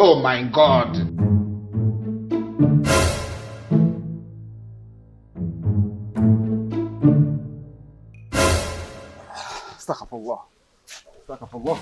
Oh my God. Astaghfirullah. Astaghfirullah.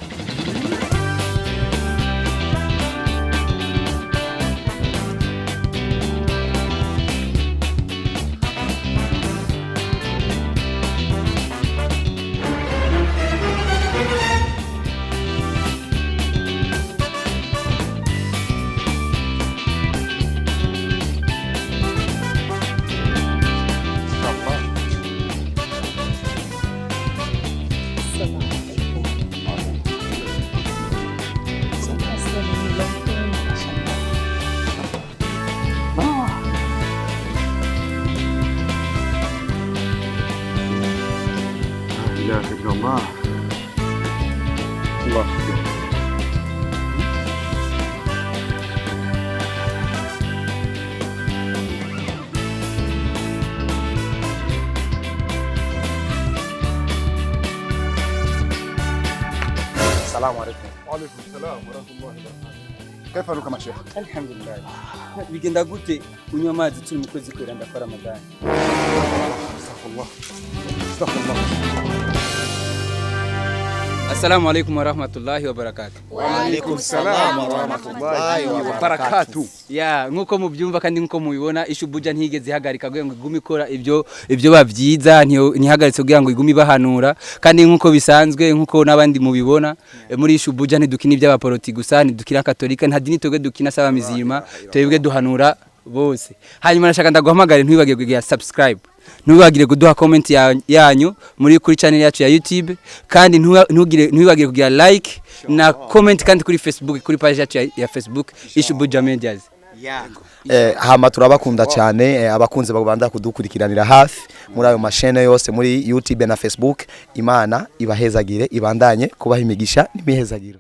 Allah. Allah. السلام عليكم. وعليكم السلام ورحمة الله وبركاته. كيف حالك يا شيخ؟ الحمد لله. Bigenda gute unywa amazi turi mu kwezi kw'iranda kwa Ramadan. Astaghfirullah. Astaghfirullah. Assalamu alaikum wa rahmatullahi wa barakatuh. Wa alaikum salam wa rahmatullahi wa barakatuh. Ya nkuko mubyumva kandi nkuko mubibona ishubuja ntigeze ihagarika kugira ngo igume ikora ibyo bavyiza ntihagaritse kugira ngo igume bahanura kandi nkuko bisanzwe nkuko nabandi mubibona muri ishubuja ntidukina iby'abapolitiki gusa ntidukina katolika nta dini toge dukina saba mizima twebwe duhanura bose. Hanyuma nashaka ndaguhamagara ntwibagire kugira subscribe. Ntubagire kuduha comment yanyu muri kuri channel yacu ya YouTube kandi ntubagire kugira like na comment kandi kuri Facebook kuri page yacu ya Facebook Ishubuja Medias. Hama turabakunda cyane abakunze baganda kudukurikiranira hafi muri ayo mashene yose muri YouTube na Facebook. Imana ibahezagire ibandanye kubaha imigisha n'imihezagiro.